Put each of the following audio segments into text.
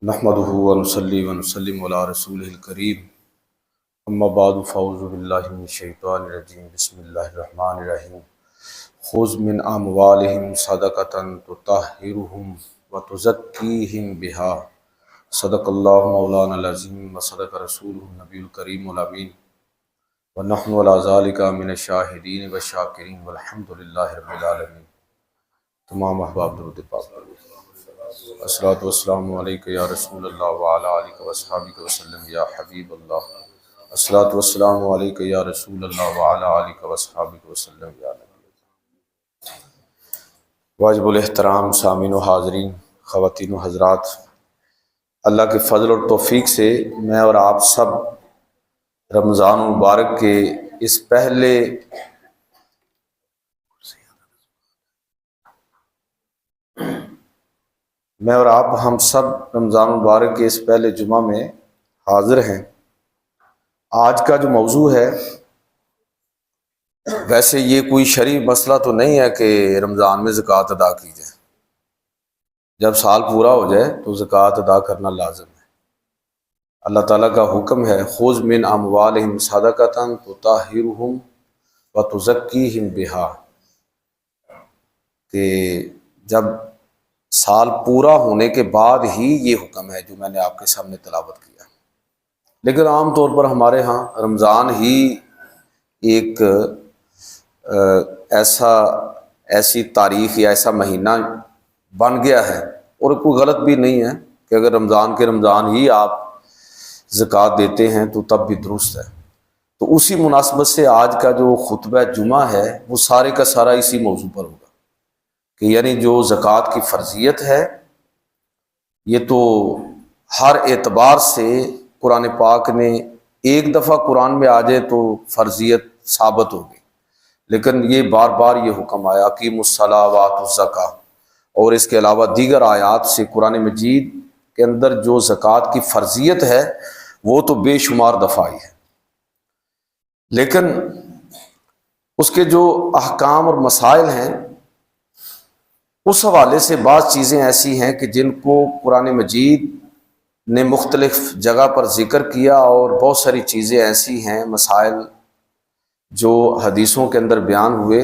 نحمدہ ونصلی ونسلم علی رسولہ الکریم اما بعد فاعوذ باللہ من الشیطان الرجیم بسم اللہ الرحمن الرحیم خذ من اموالہم صدقۃ تطہرہم وتزکیہم بہا صدق اللہ مولانا العظیم وصدق رسولہ النبی الکریم الامین ونحن علی ذلک من الشاہدین والشاکرین والحمد للہ رب العالمین۔ تمام احباب درود پاک پڑھو۔ الصلاۃ والسلام علیکہ یا رسول اللہ وعلی آلہ واصحابہ وسلم یا حبیب اللہ۔ الصلاۃ والسلام علیکہ یا رسول اللہ وعلی آلہ واصحابہ وسلم یا نبی اللہ۔ واجب الاحترام سامعین و حاضرین، خواتین و حضرات، اللہ کے فضل اور توفیق سے میں اور آپ سب رمضان المبارک کے اس پہلے ہم سب رمضان المبارک کے اس پہلے جمعہ میں حاضر ہیں۔ آج کا جو موضوع ہے، ویسے یہ کوئی شرعی مسئلہ تو نہیں ہے کہ رمضان میں زکوٰۃ ادا کی جائے، جب سال پورا ہو جائے تو زکوٰۃ ادا کرنا لازم ہے۔ اللہ تعالیٰ کا حکم ہے خذ من اموالہم صدقۃ تطہرہم وتزکیہم بہا، کہ جب سال پورا ہونے کے بعد ہی یہ حکم ہے جو میں نے آپ کے سامنے تلاوت کیا۔ لیکن عام طور پر ہمارے ہاں رمضان ہی ایک ایسی تاریخ یا ایسا مہینہ بن گیا ہے، اور کوئی غلط بھی نہیں ہے کہ اگر رمضان ہی آپ زکوٰۃ دیتے ہیں تو تب بھی درست ہے۔ تو اسی مناسبت سے آج کا جو خطبہ جمعہ ہے وہ سارے کا سارا اسی موضوع پر ہوگا کہ یعنی جو زکوٰۃ کی فرضیت ہے، یہ تو ہر اعتبار سے قرآن پاک نے ایک دفعہ قرآن میں آ جائے تو فرضیت ثابت ہوگی، لیکن یہ بار بار یہ حکم آیا اقیموا الصلاۃ وآتوا الزکاۃ، اور اس کے علاوہ دیگر آیات سے قرآن مجید کے اندر جو زکوٰۃ کی فرضیت ہے وہ تو بے شمار دفعہ آئی ہے۔ لیکن اس کے جو احکام اور مسائل ہیں، اس حوالے سے بعض چیزیں ایسی ہیں کہ جن کو قرآن مجید نے مختلف جگہ پر ذکر کیا، اور بہت ساری چیزیں ایسی ہیں، مسائل جو حدیثوں کے اندر بیان ہوئے،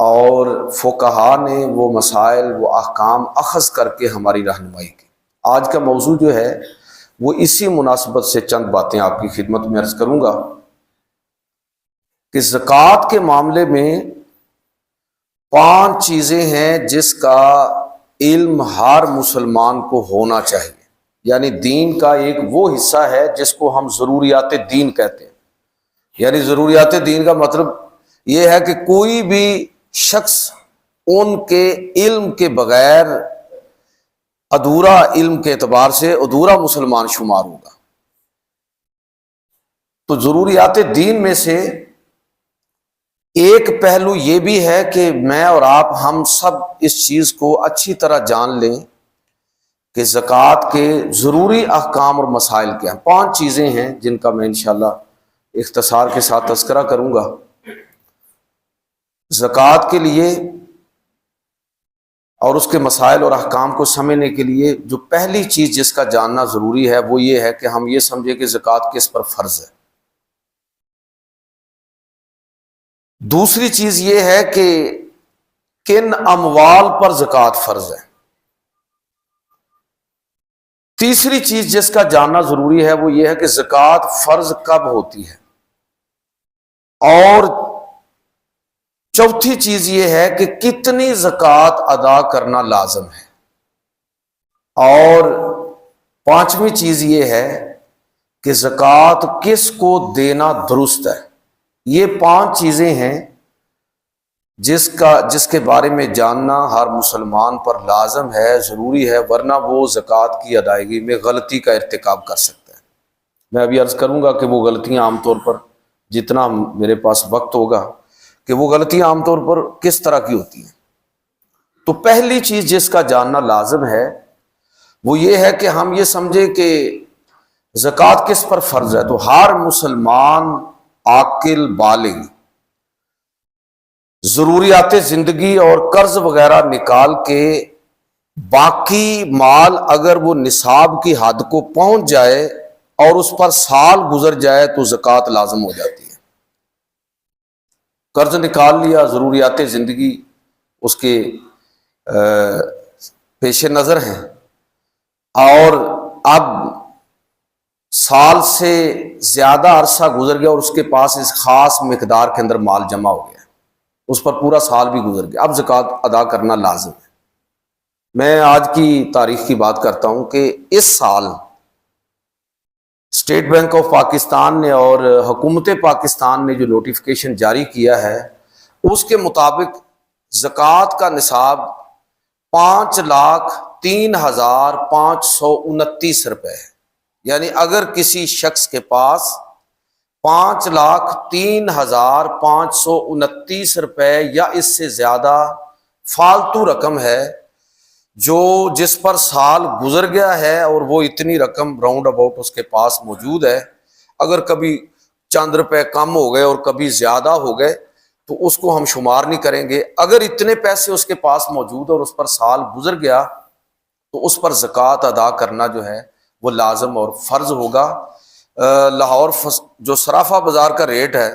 اور فقہا نے وہ مسائل وہ احکام اخذ کر کے ہماری رہنمائی کی۔ آج کا موضوع جو ہے وہ اسی مناسبت سے چند باتیں آپ کی خدمت میں عرض کروں گا کہ زکوٰۃ کے معاملے میں 5 چیزیں ہیں جس کا علم ہر مسلمان کو ہونا چاہیے، یعنی دین کا ایک وہ حصہ ہے جس کو ہم ضروریات دین کہتے ہیں۔ یعنی ضروریات دین کا مطلب یہ ہے کہ کوئی بھی شخص ان کے علم کے بغیر ادھورا، علم کے اعتبار سے ادھورا مسلمان شمار ہوگا۔ تو ضروریات دین میں سے ایک پہلو یہ بھی ہے کہ میں اور آپ ہم سب اس چیز کو اچھی طرح جان لیں کہ زکوٰۃ کے ضروری احکام اور مسائل کیا ہیں۔ 5 چیزیں ہیں جن کا میں انشاءاللہ اختصار کے ساتھ تذکرہ کروں گا۔ زکوٰۃ کے لیے اور اس کے مسائل اور احکام کو سمجھنے کے لیے جو پہلی چیز جس کا جاننا ضروری ہے وہ یہ ہے کہ ہم یہ سمجھیں کہ زکوٰۃ کس پر فرض ہے۔ دوسری چیز یہ ہے کہ کن اموال پر زکوٰۃ فرض ہے۔ تیسری چیز جس کا جاننا ضروری ہے وہ یہ ہے کہ زکوٰۃ فرض کب ہوتی ہے۔ اور چوتھی چیز یہ ہے کہ کتنی زکوٰۃ ادا کرنا لازم ہے۔ اور 5ویں چیز یہ ہے کہ زکوٰۃ کس کو دینا درست ہے۔ یہ 5 چیزیں ہیں جس کے بارے میں جاننا ہر مسلمان پر لازم ہے، ضروری ہے، ورنہ وہ زکوٰۃ کی ادائیگی میں غلطی کا ارتکاب کر سکتا ہے۔ میں ابھی عرض کروں گا کہ وہ غلطیاں عام طور پر، جتنا میرے پاس وقت ہوگا، کہ وہ غلطیاں عام طور پر کس طرح کی ہوتی ہیں۔ تو پہلی چیز جس کا جاننا لازم ہے وہ یہ ہے کہ ہم یہ سمجھیں کہ زکوٰۃ کس پر فرض ہے۔ تو ہر مسلمان عاقل بالغ ضروریات زندگی اور قرض وغیرہ نکال کے باقی مال اگر وہ نصاب کی حد کو پہنچ جائے اور اس پر سال گزر جائے تو زکوٰۃ لازم ہو جاتی ہے۔ قرض نکال لیا، ضروریات زندگی اس کے پیش نظر ہیں، اور اب سال سے زیادہ عرصہ گزر گیا اور اس کے پاس اس خاص مقدار کے اندر مال جمع ہو گیا، اس پر پورا سال بھی گزر گیا، اب زکوٰۃ ادا کرنا لازم ہے۔ میں آج کی تاریخ کی بات کرتا ہوں کہ اس سال اسٹیٹ بینک آف پاکستان نے اور حکومت پاکستان نے جو نوٹیفیکیشن جاری کیا ہے اس کے مطابق زکوٰۃ کا نصاب 5,03,529 روپے ہے۔ یعنی اگر کسی شخص کے پاس 5,03,529 روپے یا اس سے زیادہ فالتو رقم ہے جو جس پر سال گزر گیا ہے اور وہ اتنی رقم راؤنڈ اباؤٹ اس کے پاس موجود ہے، اگر کبھی چند روپے کم ہو گئے اور کبھی زیادہ ہو گئے تو اس کو ہم شمار نہیں کریں گے، اگر اتنے پیسے اس کے پاس موجود اور اس پر سال گزر گیا تو اس پر زکوٰۃ ادا کرنا جو ہے وہ لازم اور فرض ہوگا۔ لاہور جو صرافہ بازار کا ریٹ ہے،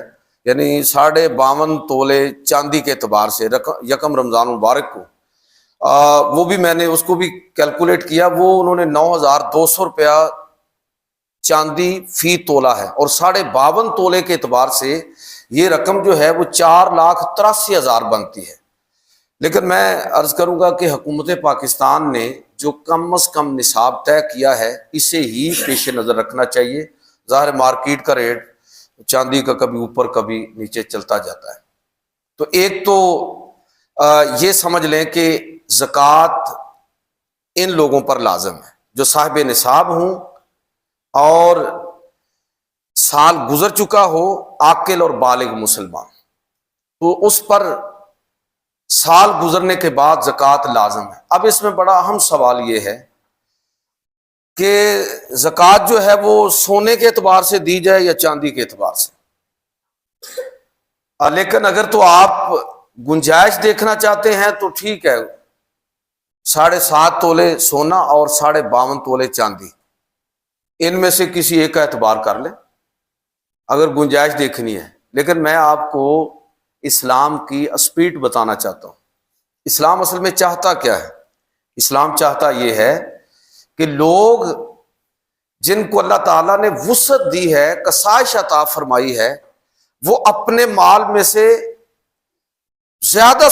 یعنی 52.5 تولے چاندی کے اعتبار سے یکم رمضان مبارک کو، وہ بھی میں نے اس کو بھی کیلکولیٹ کیا، وہ انہوں نے 9,200 روپیہ چاندی فی تولہ ہے، اور 52.5 تولے کے اعتبار سے یہ رقم جو ہے وہ 4,83,000 بنتی ہے۔ لیکن میں عرض کروں گا کہ حکومت پاکستان نے جو کم از کم نصاب طے کیا ہے اسے ہی پیش نظر رکھنا چاہیے۔ ظاہر مارکیٹ کا ریٹ چاندی کا کبھی اوپر کبھی نیچے چلتا جاتا ہے، تو ایک تو یہ سمجھ لیں کہ زکوٰۃ ان لوگوں پر لازم ہے جو صاحب نصاب ہوں اور سال گزر چکا ہو، عاقل اور بالغ مسلمان، تو اس پر سال گزرنے کے بعد زکوٰۃ لازم ہے۔ اب اس میں بڑا اہم سوال یہ ہے کہ زکوٰۃ جو ہے وہ سونے کے اعتبار سے دی جائے یا چاندی کے اعتبار سے، لیکن اگر تو آپ گنجائش دیکھنا چاہتے ہیں تو ٹھیک ہے، 7.5 تولے سونا اور 52.5 تولے چاندی، ان میں سے کسی ایک کا اعتبار کر لیں اگر گنجائش دیکھنی ہے۔ لیکن میں آپ کو اسلام کی اسپیڈ بتانا چاہتا ہوں۔ اسلام اصل میں چاہتا کیا ہے؟ اسلام چاہتا یہ ہے کہ لوگ جن کو اللہ تعالیٰ نے وسعت دی ہے، کسائش عطا فرمائی ہے، وہ اپنے مال میں سے زیادہ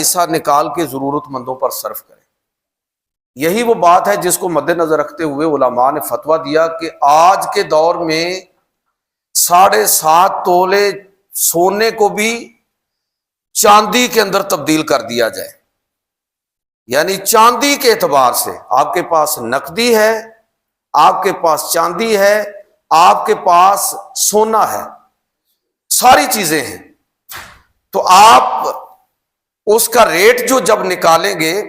حصہ نکال کے ضرورت مندوں پر صرف کریں۔ یہی وہ بات ہے جس کو مد نظر رکھتے ہوئے علماء نے فتویٰ دیا کہ آج کے دور میں 7.5 تولے سونے کو بھی چاندی کے اندر تبدیل کر دیا جائے، یعنی چاندی کے اعتبار سے آپ کے پاس نقدی ہے، آپ کے پاس چاندی ہے، آپ کے پاس سونا ہے، ساری چیزیں ہیں، تو آپ اس کا ریٹ جو جب نکالیں گے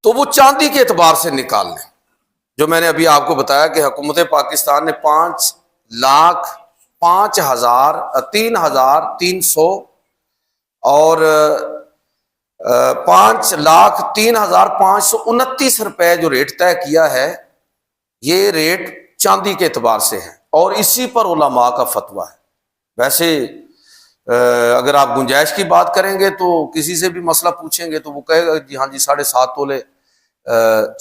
تو وہ چاندی کے اعتبار سے نکال لیں۔ جو میں نے ابھی آپ کو بتایا کہ حکومت پاکستان نے 5,03,300 اور 5,03,529 روپے جو ریٹ طے کیا ہے، یہ ریٹ چاندی کے اعتبار سے ہے، اور اسی پر علماء کا فتویٰ ہے۔ ویسے اگر آپ گنجائش کی بات کریں گے تو کسی سے بھی مسئلہ پوچھیں گے تو وہ کہے گا جی ہاں جی 7.5 تولے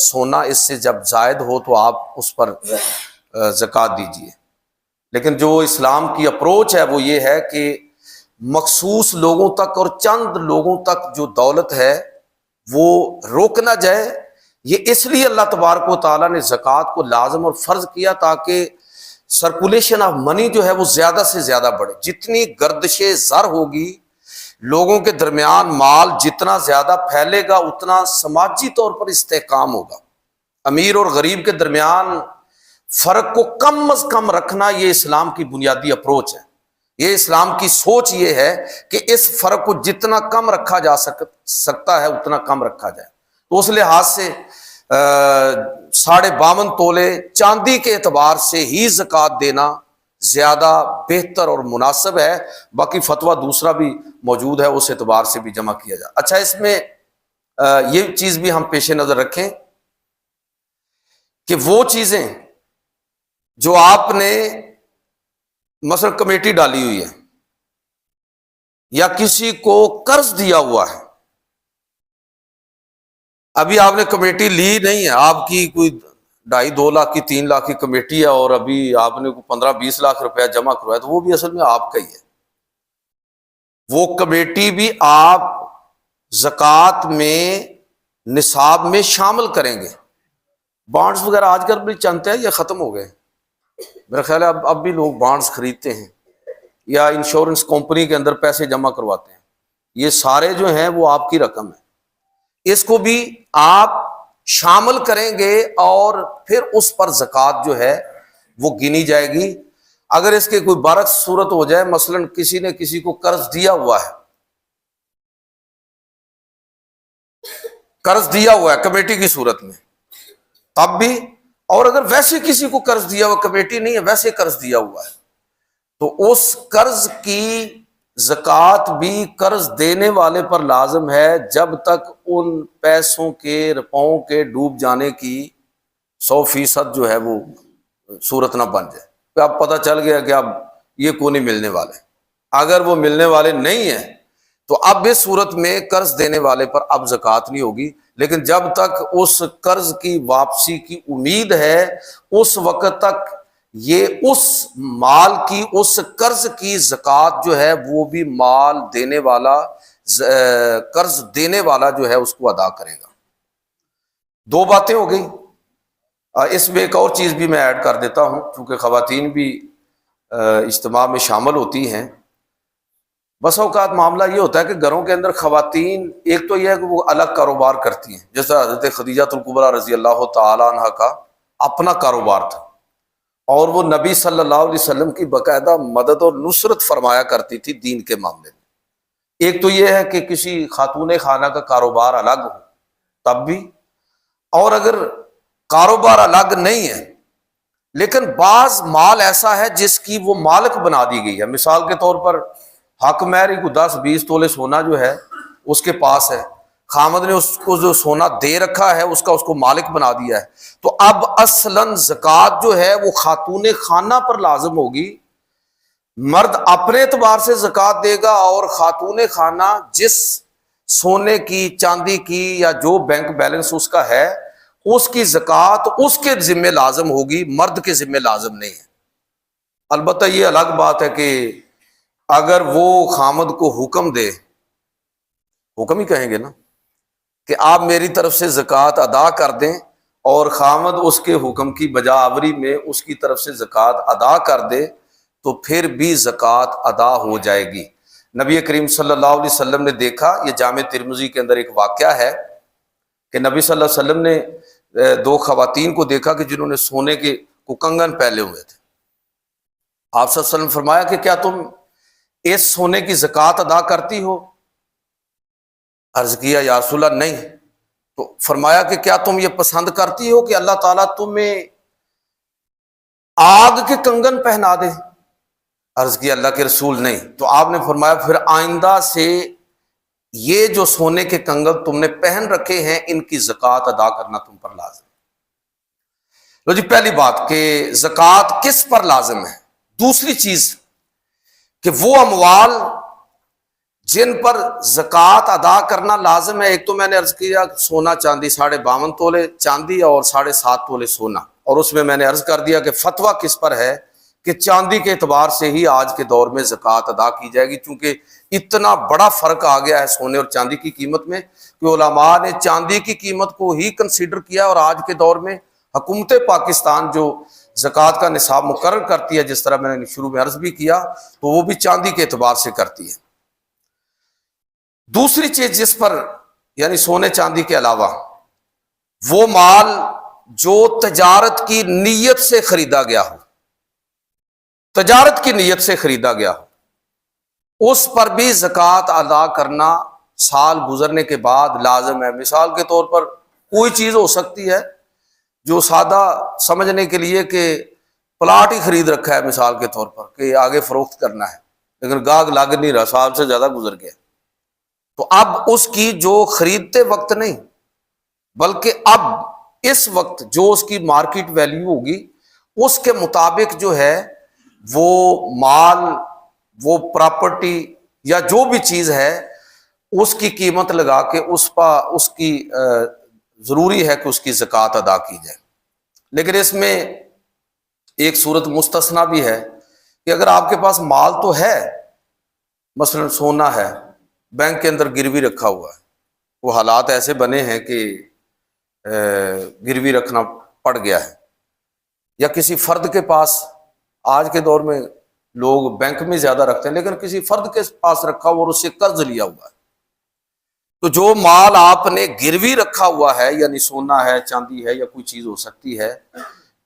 سونا اس سے جب زائد ہو تو آپ اس پر زکوٰۃ دیجیے۔ لیکن جو اسلام کی اپروچ ہے وہ یہ ہے کہ مخصوص لوگوں تک اور چند لوگوں تک جو دولت ہے وہ روک نہ جائے۔ یہ اس لیے اللہ تبارک و تعالیٰ نے زکوٰۃ کو لازم اور فرض کیا تاکہ سرکولیشن آف منی جو ہے وہ زیادہ سے زیادہ بڑھے۔ جتنی گردش زر ہوگی، لوگوں کے درمیان مال جتنا زیادہ پھیلے گا اتنا سماجی طور پر استحکام ہوگا۔ امیر اور غریب کے درمیان فرق کو کم از کم رکھنا یہ اسلام کی بنیادی اپروچ ہے۔ یہ اسلام کی سوچ یہ ہے کہ اس فرق کو جتنا کم رکھا جا سکتا ہے اتنا کم رکھا جائے۔ تو اس لحاظ سے 52.5 تولے چاندی کے اعتبار سے ہی زکوٰۃ دینا زیادہ بہتر اور مناسب ہے۔ باقی فتویٰ دوسرا بھی موجود ہے، اس اعتبار سے بھی جمع کیا جائے۔ اچھا، اس میں یہ چیز بھی ہم پیش نظر رکھیں کہ وہ چیزیں جو آپ نے مثلا کمیٹی ڈالی ہوئی ہے یا کسی کو قرض دیا ہوا ہے، ابھی آپ نے کمیٹی لی نہیں ہے، آپ کی کوئی 2.5-2 لاکھ کی 3 لاکھ کی کمیٹی ہے اور ابھی آپ نے 15-20 لاکھ روپیہ جمع کروایا، تو وہ بھی اصل میں آپ کا ہی ہے۔ وہ کمیٹی بھی آپ زکوٰۃ میں نصاب میں شامل کریں گے۔ بانڈز وغیرہ آج کل بھی چلتے ہیں یا ختم ہو گئے؟ میرا خیال ہے اب بھی لوگ بانڈز خریدتے ہیں یا انشورنس کمپنی کے اندر پیسے جمع کرواتے ہیں۔ یہ سارے جو ہیں وہ آپ کی رقم ہے، اس کو بھی آپ شامل کریں گے اور پھر اس پر زکوٰۃ جو ہے وہ گنی جائے گی۔ اگر اس کے کوئی برعکس صورت ہو جائے، مثلا کسی نے کسی کو قرض دیا ہوا ہے، کمیٹی کی صورت میں، تب بھی، اور اگر ویسے کسی کو قرض دیا ہوا، کمیٹی نہیں ہے ویسے قرض دیا ہوا ہے، تو اس قرض کی زکوٰۃ بھی قرض دینے والے پر لازم ہے جب تک ان پیسوں کے، روپوں کے ڈوب جانے کی 100% جو ہے وہ صورت نہ بن جائے۔ کہ اب پتہ چل گیا کہ اب یہ کو نہیں ملنے والے، اگر وہ ملنے والے نہیں ہیں تو اب اس صورت میں قرض دینے والے پر اب زکوٰۃ نہیں ہوگی، لیکن جب تک اس قرض کی واپسی کی امید ہے اس وقت تک یہ اس مال کی، اس قرض کی زکوٰۃ جو ہے وہ بھی مال دینے والا، قرض دینے والا جو ہے اس کو ادا کرے گا۔ 2 باتیں ہو گئی۔ اس میں ایک اور چیز بھی میں ایڈ کر دیتا ہوں، چونکہ خواتین بھی اجتماع میں شامل ہوتی ہیں۔ بس اوقات معاملہ یہ ہوتا ہے کہ گھروں کے اندر خواتین، ایک تو یہ ہے کہ وہ الگ کاروبار کرتی ہیں، جیسا حضرت خدیجہ الکبریٰ رضی اللہ تعالی عنہ کا اپنا کاروبار تھا، اور وہ نبی صلی اللہ علیہ وسلم کی باقاعدہ مدد اور نصرت فرمایا کرتی تھی دین کے معاملے میں۔ ایک تو یہ ہے کہ کسی خاتون خانہ کا کاروبار الگ ہو تب بھی، اور اگر کاروبار الگ نہیں ہے لیکن بعض مال ایسا ہے جس کی وہ مالک بنا دی گئی ہے، مثال کے طور پر حق مہر کو 10-20 تولے سونا جو ہے اس کے پاس ہے، خامد نے اس کو جو سونا دے رکھا ہے اس کا اس کو مالک بنا دیا ہے، تو اب اصلاً زکوٰۃ جو ہے وہ خاتون خانہ پر لازم ہوگی۔ مرد اپنے اعتبار سے زکوٰۃ دے گا اور خاتون خانہ جس سونے کی، چاندی کی یا جو بینک بیلنس اس کا ہے اس کی زکوٰۃ اس کے ذمہ لازم ہوگی، مرد کے ذمہ لازم نہیں ہے۔ البتہ یہ الگ بات ہے کہ اگر وہ خامد کو حکم دے، حکم ہی کہیں گے نا، کہ آپ میری طرف سے زکوٰۃ ادا کر دیں، اور خامد اس کے حکم کی بجاوری میں اس کی طرف سے زکوٰۃ ادا کر دے تو پھر بھی زکوٰۃ ادا ہو جائے گی۔ نبی کریم صلی اللہ علیہ وسلم نے دیکھا، یہ جامع ترمذی کے اندر ایک واقعہ ہے کہ نبی صلی اللہ علیہ وسلم نے 2 خواتین کو دیکھا کہ جنہوں نے سونے کے کنگن پہنے ہوئے تھے۔ آپ صلی اللہ علیہ وسلم فرمایا کہ کیا تم اس سونے کی زکوٰۃ ادا کرتی ہو؟ عرض کیا یا رسول اللہ نہیں۔ تو فرمایا کہ کیا تم یہ پسند کرتی ہو کہ اللہ تعالیٰ تمہیں آگ کے کنگن پہنا دے؟ عرض کیا اللہ کے رسول نہیں۔ تو آپ نے فرمایا پھر آئندہ سے یہ جو سونے کے کنگن تم نے پہن رکھے ہیں ان کی زکوٰۃ ادا کرنا تم پر لازم ہے۔ لو جی، پہلی بات کہ زکوٰۃ کس پر لازم ہے۔ دوسری چیز کہ وہ اموال جن پر زکوٰۃ ادا کرنا لازم ہے، ایک تو میں نے عرض کیا سونا چاندی 52.5 تولے چاندی اور 7.5 تولے سونا، اور اس میں نے عرض کر دیا کہ فتویٰ کس پر ہے کہ چاندی کے اعتبار سے ہی آج کے دور میں زکوٰۃ ادا کی جائے گی، چونکہ اتنا بڑا فرق آ گیا ہے سونے اور چاندی کی قیمت میں کہ علماء نے چاندی کی قیمت کو ہی کنسیڈر کیا، اور آج کے دور میں حکومت پاکستان جو زکوٰۃ کا نصاب مقرر کرتی ہے، جس طرح میں نے شروع میں عرض بھی کیا، تو وہ بھی چاندی کے اعتبار سے کرتی ہے۔ دوسری چیز جس پر، یعنی سونے چاندی کے علاوہ، وہ مال جو تجارت کی نیت سے خریدا گیا ہو، تجارت کی نیت سے خریدا گیا ہو، اس پر بھی زکوٰۃ ادا کرنا سال گزرنے کے بعد لازم ہے۔ مثال کے طور پر کوئی چیز ہو سکتی ہے جو سادہ سمجھنے کے لیے کہ پلاٹ ہی خرید رکھا ہے مثال کے طور پر کہ آگے فروخت کرنا ہے، لیکن گاہک لگ نہیں رہا، سال سے زیادہ گزر گیا، تو اب اس کی جو خریدتے وقت نہیں بلکہ اب اس وقت جو اس کی مارکیٹ ویلیو ہوگی اس کے مطابق جو ہے وہ مال، وہ پراپرٹی یا جو بھی چیز ہے اس کی قیمت لگا کے اس کی ضروری ہے کہ اس کی زکوٰۃ ادا کی جائے۔ لیکن اس میں ایک صورت مستثنا بھی ہے کہ اگر آپ کے پاس مال تو ہے، مثلا سونا ہے بینک کے اندر گروی رکھا ہوا ہے، وہ حالات ایسے بنے ہیں کہ گروی رکھنا پڑ گیا ہے، یا کسی فرد کے پاس، آج کے دور میں لوگ بینک میں زیادہ رکھتے ہیں لیکن کسی فرد کے پاس رکھا ہوا اور اس سے قرض لیا ہوا ہے، تو جو مال آپ نے گروی رکھا ہوا ہے، یعنی سونا ہے، چاندی ہے، یا کوئی چیز ہو سکتی ہے،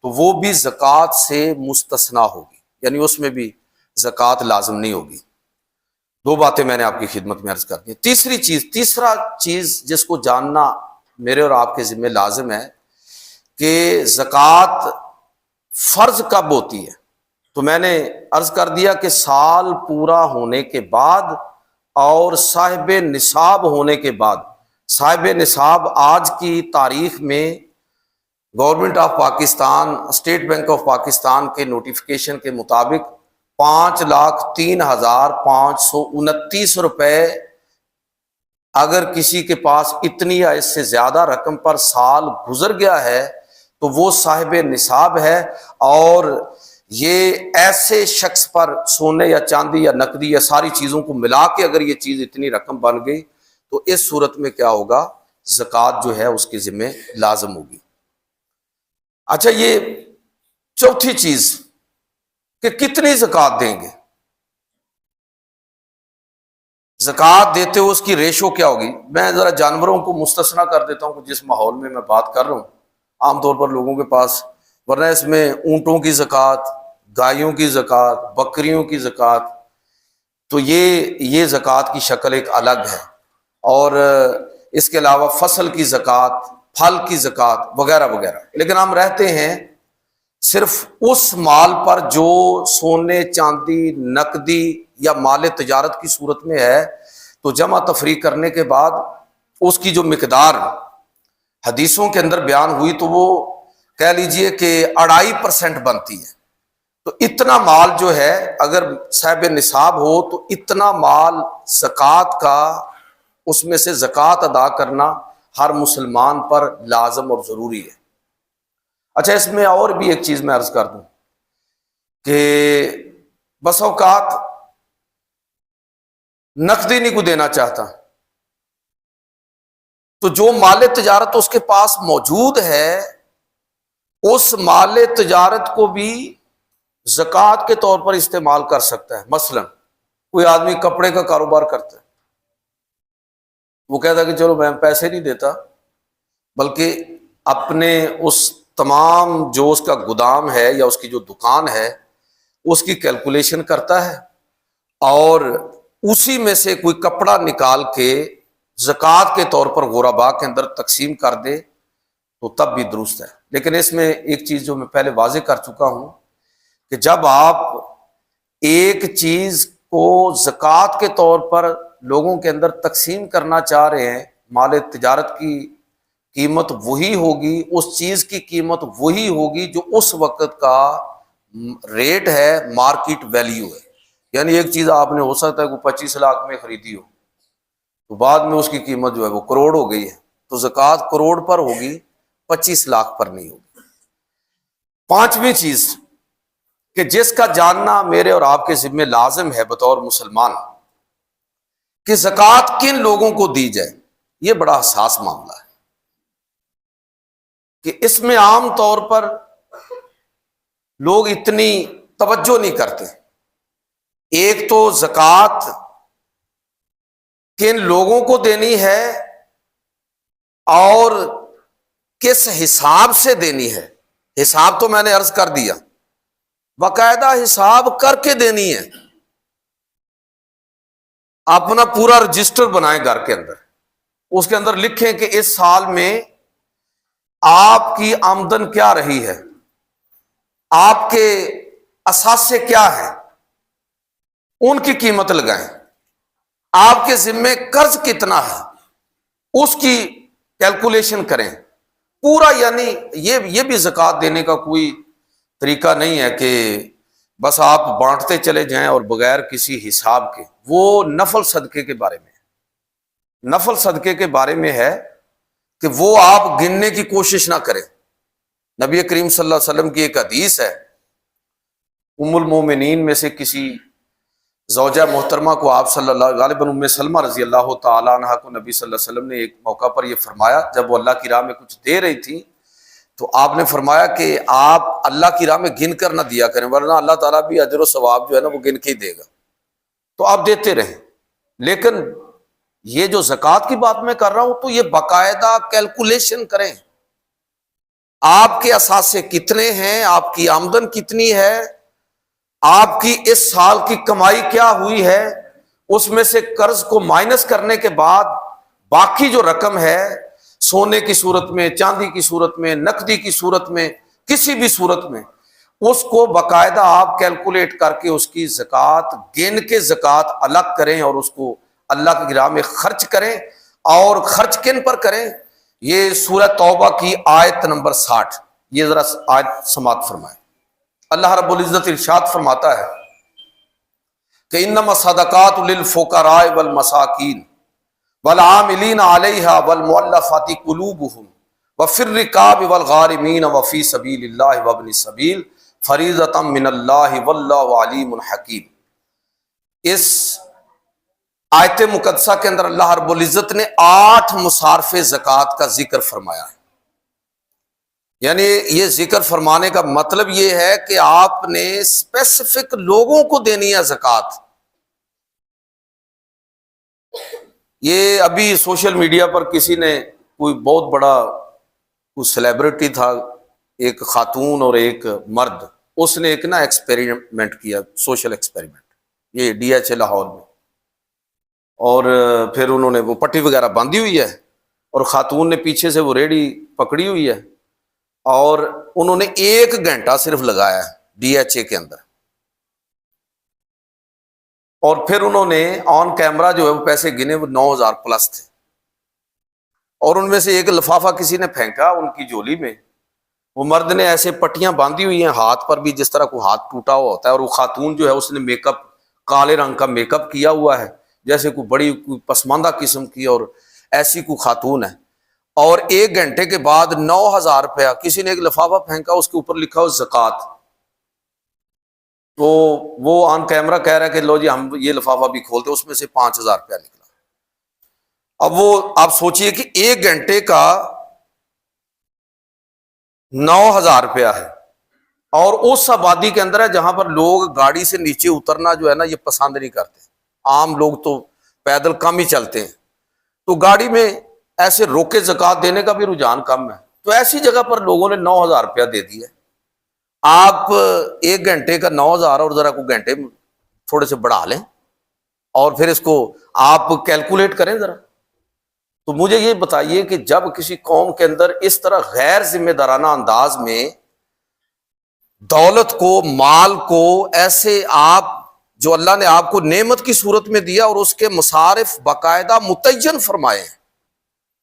تو وہ بھی زکوٰۃ سے مستثنا ہوگی، یعنی اس میں بھی زکوٰۃ لازم نہیں ہوگی۔ دو باتیں میں نے آپ کی خدمت میں عرض کر دی۔ تیسرا چیز جس کو جاننا میرے اور آپ کے ذمہ لازم ہے کہ زکوٰۃ فرض کب ہوتی ہے، تو میں نے عرض کر دیا کہ سال پورا ہونے کے بعد اور صاحب نصاب ہونے کے بعد۔ صاحب نصاب آج کی تاریخ میں government of Pakistan, state bank of Pakistan کے نوٹیفیکیشن کے مطابق 5,03,529 روپے اگر کسی کے پاس اتنی یا اس سے زیادہ رقم پر سال گزر گیا ہے تو وہ صاحب نصاب ہے، اور یہ ایسے شخص پر سونے یا چاندی یا نقدی یا ساری چیزوں کو ملا کے اگر یہ چیز اتنی رقم بن گئی تو اس صورت میں کیا ہوگا، زکوٰۃ جو ہے اس کے ذمہ لازم ہوگی۔ اچھا، یہ چوتھی چیز کہ کتنی زکوٰۃ دیں گے، زکوٰۃ دیتے ہوئے اس کی ریشو کیا ہوگی۔ میں ذرا جانوروں کو مستثنا کر دیتا ہوں کہ جس ماحول میں بات کر رہا ہوں، عام طور پر لوگوں کے پاس، ورنہ اس میں اونٹوں کی زکوٰۃ، گایوں کی زکوٰۃ، بکریوں کی زکوٰۃ، تو یہ زکوٰۃ کی شکل ایک الگ ہے، اور اس کے علاوہ فصل کی زکوٰۃ، پھل کی زکوٰۃ وغیرہ وغیرہ۔ لیکن ہم رہتے ہیں صرف اس مال پر جو سونے، چاندی، نقدی یا مال تجارت کی صورت میں ہے، تو جمع تفریق کرنے کے بعد اس کی جو مقدار حدیثوں کے اندر بیان ہوئی تو وہ کہہ لیجئے کہ 2.5% بنتی ہے۔ تو اتنا مال جو ہے اگر صاحب نصاب ہو تو اتنا مال زکوٰۃ کا، اس میں سے زکوٰۃ ادا کرنا ہر مسلمان پر لازم اور ضروری ہے۔ اچھا، اس میں اور بھی ایک چیز میں عرض کر دوں کہ بس اوقات نقدی نہیں کو دینا چاہتا، تو جو مال تجارت اس کے پاس موجود ہے اس مال تجارت کو بھی زکوٰۃ کے طور پر استعمال کر سکتا ہے۔ مثلا کوئی آدمی کپڑے کا کاروبار کرتا ہے، وہ کہتا ہے کہ چلو میں پیسے نہیں دیتا، بلکہ اپنے اس تمام جو اس کا گودام ہے یا اس کی جو دکان ہے اس کی کیلکولیشن کرتا ہے اور اسی میں سے کوئی کپڑا نکال کے زکوٰۃ کے طور پر غرباء کے اندر تقسیم کر دے تو تب بھی درست ہے۔ لیکن اس میں ایک چیز جو میں پہلے واضح کر چکا ہوں کہ جب آپ ایک چیز کو زکوٰۃ کے طور پر لوگوں کے اندر تقسیم کرنا چاہ رہے ہیں، مال تجارت کی قیمت وہی ہوگی، اس چیز کی قیمت وہی ہوگی جو اس وقت کا ریٹ ہے، مارکیٹ ویلیو ہے۔ یعنی ایک چیز آپ نے ہو سکتا ہے کہ 25 لاکھ میں خریدی ہو، تو بعد میں اس کی قیمت جو ہے وہ کروڑ ہو گئی ہے، تو زکوٰۃ کروڑ پر ہوگی، 25 لاکھ پر نہیں ہوگی۔ پانچویں چیز کہ جس کا جاننا میرے اور آپ کے ذمہ لازم ہے بطور مسلمان، کہ زکوٰۃ کن لوگوں کو دی جائے، یہ بڑا حساس معاملہ ہے کہ اس میں عام طور پر لوگ اتنی توجہ نہیں کرتے۔ ایک تو زکوٰۃ کن لوگوں کو دینی ہے اور کس حساب سے دینی ہے۔ حساب تو میں نے عرض کر دیا، باقاعدہ حساب کر کے دینی ہے، اپنا پورا رجسٹر بنائیں گھر کے اندر، اس کے اندر لکھیں کہ اس سال میں آپ کی آمدن کیا رہی ہے، آپ کے اثاثے کیا ہیں، ان کی قیمت لگائیں۔ آپ کے ذمے قرض کتنا ہے اس کی کیلکولیشن کریں پورا. یعنی یہ بھی زکوٰۃ دینے کا کوئی طریقہ نہیں ہے کہ بس آپ بانٹتے چلے جائیں اور بغیر کسی حساب کے. وہ نفل صدقے کے بارے میں ہے، نفل صدقے کے بارے میں ہے کہ وہ آپ گننے کی کوشش نہ کریں. نبی کریم صلی اللہ علیہ وسلم کی ایک حدیث ہے، ام المومنین میں سے کسی زوجہ محترمہ کو آپ صلی اللہ غالباً ام سلمہ رضی اللہ تعالی عنہ کو نبی صلی اللہ علیہ وسلم نے ایک موقع پر یہ فرمایا، جب وہ اللہ کی راہ میں کچھ دے رہی تھی تو آپ نے فرمایا کہ آپ اللہ کی راہ میں گن کر نہ دیا کریں ورنہ اللہ تعالیٰ بھی اجر و ثواب جو ہے نا وہ گن کے ہی دے گا. تو آپ دیتے رہیں. لیکن یہ جو زکوٰۃ کی بات میں کر رہا ہوں تو یہ باقاعدہ کیلکولیشن کریں، آپ کے اثاثے کتنے ہیں، آپ کی آمدن کتنی ہے، آپ کی اس سال کی کمائی کیا ہوئی ہے، اس میں سے قرض کو مائنس کرنے کے بعد باقی جو رقم ہے سونے کی صورت میں، چاندی کی صورت میں، نقدی کی صورت میں، کسی بھی صورت میں، اس کو باقاعدہ آپ کیلکولیٹ کر کے اس کی زکوٰۃ گن کے زکوٰۃ الگ کریں اور اس کو اللہ کی راہ میں خرچ کریں. اور خرچ کن پر کریں؟ یہ سورہ توبہ کی آیت نمبر 60، یہ ذرا آیت سماعت فرمائیں. اللہ رب العزت ارشاد فرماتا ہے کہ انما الصدقات للفقراء والمساکین والعاملین علیہا والمؤلفات قلوبہم وفی الرقاب والغارمین وفی سبیل اللہ وابن السبیل فریضۃ من اللہ واللہ علیم حکیم. اس آیت مقدسہ کے اندر اللہ رب العزت نے 8 مصارف زکوٰۃ کا ذکر فرمایا ہے. یعنی یہ ذکر فرمانے کا مطلب یہ ہے کہ آپ نے اسپیسیفک لوگوں کو دینی ہے زکوٰۃ. یہ ابھی سوشل میڈیا پر کسی نے کوئی بہت بڑا کوئی سیلیبریٹی تھا، ایک خاتون اور ایک مرد، اس نے ایک نا ایکسپیریمنٹ کیا، سوشل ایکسپیریمنٹ، یہ DH لاہور میں. اور پھر انہوں نے وہ پٹی وغیرہ باندھی ہوئی ہے اور خاتون نے پیچھے سے وہ ریڑھی پکڑی ہوئی ہے اور انہوں نے 1 گھنٹہ صرف لگایا ہے DHA کے اندر. اور پھر انہوں نے آن کیمرہ جو ہے وہ پیسے گنے، وہ 9,000 پلس تھے. اور ان میں سے ایک لفافہ کسی نے پھینکا ان کی جولی میں. وہ مرد نے ایسے پٹیاں باندھی ہوئی ہیں ہاتھ پر بھی، جس طرح کوئی ہاتھ ٹوٹا ہوا ہوتا ہے، اور وہ خاتون جو ہے اس نے میک اپ، کالے رنگ کا میک اپ کیا ہوا ہے جیسے کوئی بڑی کوئی پسماندہ قسم کی، اور ایسی کوئی خاتون ہے. اور 1 گھنٹے کے بعد 9,000 روپیہ کسی نے ایک لفافہ پھینکا، اس کے اوپر لکھا ہو زکوٰۃ. تو وہ آن کیمرہ کہہ رہا ہے کہ لو جی ہم یہ لفافہ بھی کھولتے، اس میں سے 5,000 روپیہ نکلا. اب وہ آپ سوچئے کہ 1 گھنٹے کا 9,000 روپیہ ہے، اور اس آبادی کے اندر ہے جہاں پر لوگ گاڑی سے نیچے اترنا جو ہے نا یہ پسند نہیں کرتے. عام لوگ تو پیدل کم ہی چلتے ہیں، تو گاڑی میں ایسے روکے زکوٰۃ دینے کا بھی رجحان کم ہے. تو ایسی جگہ پر لوگوں نے 9,000 روپیہ دے دیا. آپ 1 گھنٹے کا 9,000 اور ذرا کو گھنٹے تھوڑے سے بڑھا لیں اور پھر اس کو آپ کیلکولیٹ کریں ذرا. تو مجھے یہ بتائیے کہ جب کسی قوم کے اندر اس طرح غیر ذمہ دارانہ انداز میں دولت کو، مال کو، ایسے آپ جو اللہ نے آپ کو نعمت کی صورت میں دیا اور اس کے مصارف باقاعدہ متعین فرمائے ہیں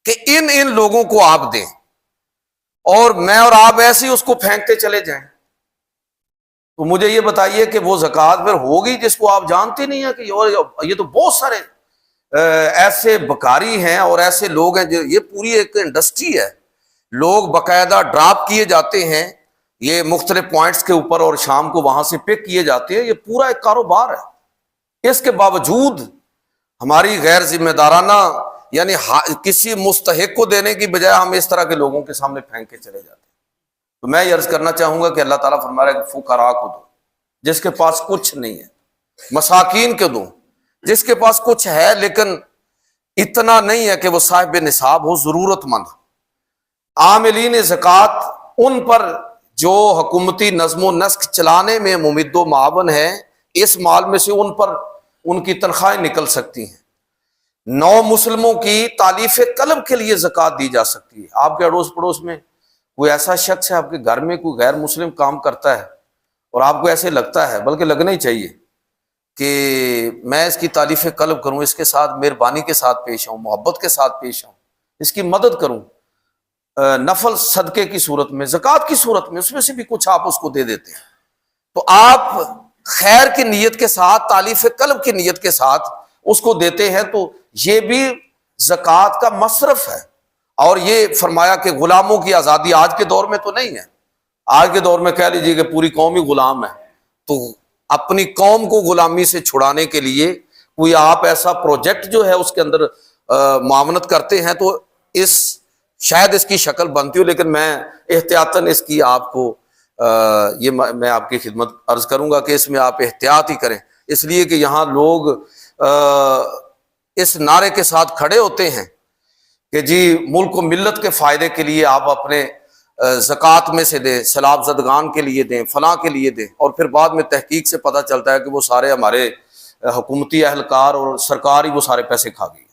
کہ ان لوگوں کو آپ دیں، اور میں اور آپ ایسے ہی اس کو پھینکتے چلے جائیں، تو مجھے یہ بتائیے کہ وہ زکوٰۃ پھر ہوگی جس کو آپ جانتے نہیں ہیں کہ یہ تو بہت سارے ایسے بکاری ہیں اور ایسے لوگ ہیں جو، یہ پوری ایک انڈسٹری ہے. لوگ باقاعدہ ڈراپ کیے جاتے ہیں یہ مختلف پوائنٹس کے اوپر اور شام کو وہاں سے پک کیے جاتے ہیں. یہ پورا ایک کاروبار ہے. اس کے باوجود ہماری غیر ذمہ دارانہ یعنی کسی مستحق کو دینے کی بجائے ہم اس طرح کے لوگوں کے سامنے پھینک کے چلے جاتے ہیں. تو میں یہ عرض کرنا چاہوں گا کہ اللہ تعالیٰ فرما رہا ہے کہ فقراء کو دو جس کے پاس کچھ نہیں ہے، مساکین کو دو جس کے پاس کچھ ہے لیکن اتنا نہیں ہے کہ وہ صاحب نصاب ہو، ضرورت مند. عاملین زکوٰۃ ان پر جو حکومتی نظم و نسق چلانے میں ممد و معاون ہے، اس مال میں سے ان پر ان کی تنخواہیں نکل سکتی ہیں. 9 مسلموں کی تالیف قلب کے لیے زکوٰۃ دی جا سکتی ہے. آپ کے اڑوس پڑوس میں کوئی ایسا شخص ہے، آپ کے گھر میں کوئی غیر مسلم کام کرتا ہے اور آپ کو ایسے لگتا ہے، بلکہ لگنا ہی چاہیے کہ میں اس کی تعریف قلب کروں، اس کے ساتھ مہربانی کے ساتھ پیش آؤں، محبت کے ساتھ پیش آؤں، اس کی مدد کروں، نفل صدقے کی صورت میں، زکوٰۃ کی صورت میں، اس میں سے بھی کچھ آپ اس کو دے دیتے ہیں، تو آپ خیر کی نیت کے ساتھ، تالیف قلب کی نیت کے ساتھ اس کو دیتے ہیں، تو یہ بھی زکوٰۃ کا مصرف ہے۔ اور یہ فرمایا کہ غلاموں کی آزادی آج کے دور میں تو نہیں ہے، آج کے دور میں کہہ لیجیے کہ پوری قوم ہی غلام ہے، تو اپنی قوم کو غلامی سے چھڑانے کے لیے کوئی آپ ایسا پروجیکٹ جو ہے اس کے اندر معاونت کرتے ہیں، تو شاید اس کی شکل بنتی ہو، لیکن میں احتیاطاً اس کی آپ کو یہ میں آپ کی خدمت عرض کروں گا کہ اس میں آپ احتیاط ہی کریں، اس لیے کہ یہاں لوگ اس نعرے کے ساتھ کھڑے ہوتے ہیں کہ جی ملک و ملت کے فائدے کے لیے آپ اپنے زکوٰۃ میں سے دیں، سیلاب زدگان کے لیے دیں، فلاں کے لیے دیں، اور پھر بعد میں تحقیق سے پتہ چلتا ہے کہ وہ سارے ہمارے حکومتی اہلکار اور سرکار ہی وہ سارے پیسے کھا گئی۔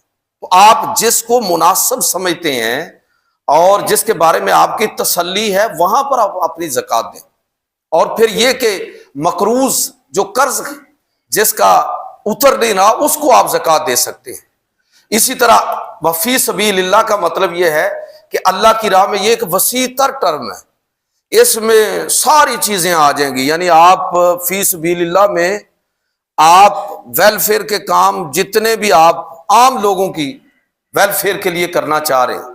تو آپ جس کو مناسب سمجھتے ہیں اور جس کے بارے میں آپ کی تسلی ہے، وہاں پر آپ اپنی زکوٰۃ دیں۔ اور پھر یہ کہ مقروض جو قرض جس کا اتر نہیں رہا، اس کو آپ زکوٰۃ دے سکتے ہیں۔ اسی طرح وفی سبیل اللہ کا مطلب یہ ہے کہ اللہ کی راہ میں، یہ ایک وسیع تر ٹرم ہے، اس میں ساری چیزیں آ جائیں گی، یعنی آپ فی سبیل اللہ میں آپ ویلفیئر کے کام جتنے بھی آپ عام لوگوں کی ویلفیئر کے لیے کرنا چاہ رہے ہیں،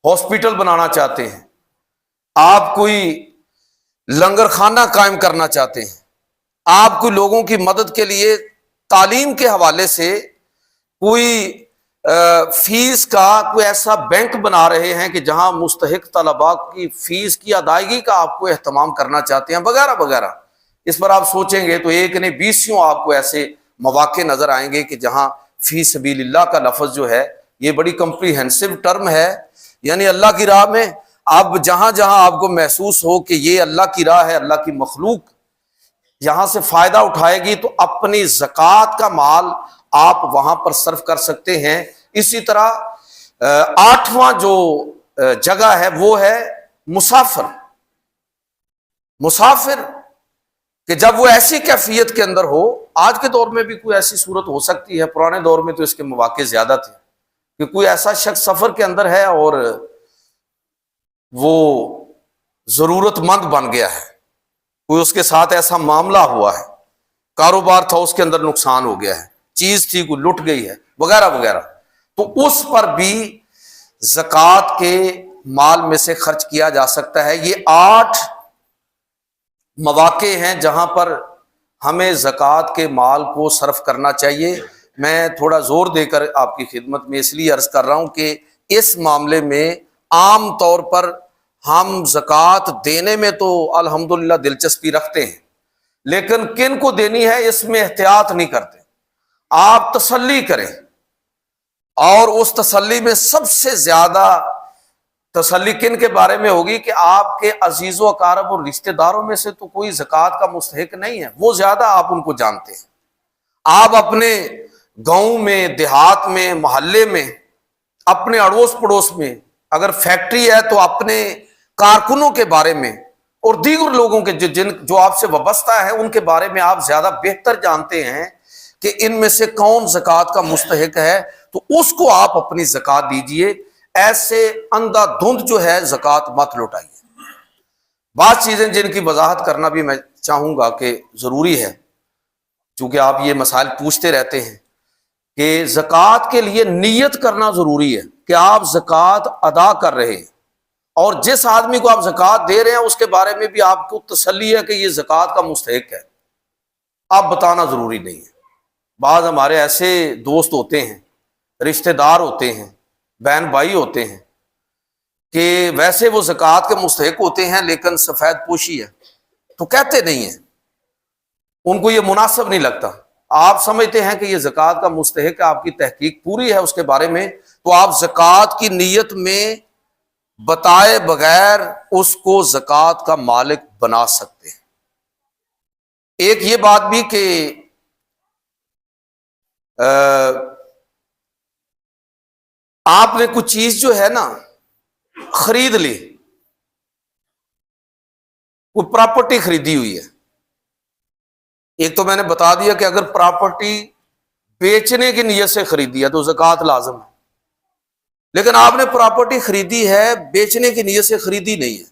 ہاسپٹل بنانا چاہتے ہیں، آپ کوئی لنگر خانہ قائم کرنا چاہتے ہیں، آپ کوئی لوگوں کی مدد کے لیے تعلیم کے حوالے سے کوئی فیس کا کوئی ایسا بینک بنا رہے ہیں کہ جہاں مستحق طلباء کی فیس کی ادائیگی کا آپ کو اہتمام کرنا چاہتے ہیں، وغیرہ وغیرہ، اس پر آپ سوچیں گے تو ایک نہیں 20 آپ کو ایسے مواقع نظر آئیں گے کہ جہاں فی سبیل اللہ کا لفظ جو ہے یہ بڑی کمپریہنسو ٹرم ہے، یعنی اللہ کی راہ میں اب جہاں جہاں آپ کو محسوس ہو کہ یہ اللہ کی راہ ہے، اللہ کی مخلوق یہاں سے فائدہ اٹھائے گی، تو اپنی زکوٰۃ کا مال آپ وہاں پر صرف کر سکتے ہیں۔ اسی طرح 8واں جو جگہ ہے وہ ہے مسافر کہ جب وہ ایسی کیفیت کے اندر ہو، آج کے دور میں بھی کوئی ایسی صورت ہو سکتی ہے، پرانے دور میں تو اس کے مواقع زیادہ تھے کہ کوئی ایسا شخص سفر کے اندر ہے اور وہ ضرورت مند بن گیا ہے، کوئی اس کے ساتھ ایسا معاملہ ہوا ہے، کاروبار تھا اس کے اندر نقصان ہو گیا ہے، چیز تھی کوئی لٹ گئی ہے، وغیرہ وغیرہ، تو اس پر بھی زکوٰۃ کے مال میں سے خرچ کیا جا سکتا ہے۔ یہ 8 مواقع ہیں جہاں پر ہمیں زکوٰۃ کے مال کو صرف کرنا چاہیے۔ میں تھوڑا زور دے کر آپ کی خدمت میں اس لیے عرض کر رہا ہوں کہ اس معاملے میں عام طور پر ہم زکوٰۃ دینے میں تو الحمدللہ دلچسپی رکھتے ہیں، لیکن کن کو دینی ہے اس میں احتیاط نہیں کرتے۔ آپ تسلی کریں، اور اس تسلی میں سب سے زیادہ تسلی کن کے بارے میں ہوگی کہ آپ کے عزیز و اقارب اور رشتہ داروں میں سے تو کوئی زکوٰۃ کا مستحق نہیں ہے، وہ زیادہ آپ ان کو جانتے ہیں۔ آپ اپنے گاؤں میں، دیہات میں، محلے میں، اپنے اڑوس پڑوس میں اگر فیکٹری ہے تو اپنے کارکنوں کے بارے میں اور دیگر لوگوں کے جو آپ سے وابستہ ہیں ان کے بارے میں آپ زیادہ بہتر جانتے ہیں کہ ان میں سے کون زکوٰۃ کا مستحق ہے، تو اس کو آپ اپنی زکوٰۃ دیجئے۔ ایسے اندھا دھند جو ہے زکوٰۃ مت لوٹائیے۔ بعض چیزیں جن کی وضاحت کرنا بھی میں چاہوں گا کہ ضروری ہے، چونکہ آپ یہ مسائل پوچھتے رہتے ہیں کہ زکوٰۃ کے لیے نیت کرنا ضروری ہے کہ آپ زکوٰۃ ادا کر رہے ہیں، اور جس آدمی کو آپ زکوٰۃ دے رہے ہیں اس کے بارے میں بھی آپ کو تسلی ہے کہ یہ زکوٰۃ کا مستحق ہے، آپ بتانا ضروری نہیں ہے۔ بعض ہمارے ایسے دوست ہوتے ہیں، رشتہ دار ہوتے ہیں، بہن بھائی ہوتے ہیں کہ ویسے وہ زکوٰۃ کے مستحق ہوتے ہیں لیکن سفید پوشی ہے، تو کہتے نہیں ہیں، ان کو یہ مناسب نہیں لگتا۔ آپ سمجھتے ہیں کہ یہ زکوٰۃ کا مستحق ہے، آپ کی تحقیق پوری ہے اس کے بارے میں، تو آپ زکوٰۃ کی نیت میں بتائے بغیر اس کو زکوٰۃ کا مالک بنا سکتے ہیں۔ ایک یہ بات بھی کہ آپ نے کچھ چیز جو ہے نا خرید لی، کوئی پراپرٹی خریدی ہوئی ہے، ایک تو میں نے بتا دیا کہ اگر پراپرٹی بیچنے کی نیت سے خریدی ہے تو زکوٰۃ لازم ہے، لیکن آپ نے پراپرٹی خریدی ہے بیچنے کی نیت سے خریدی نہیں ہے،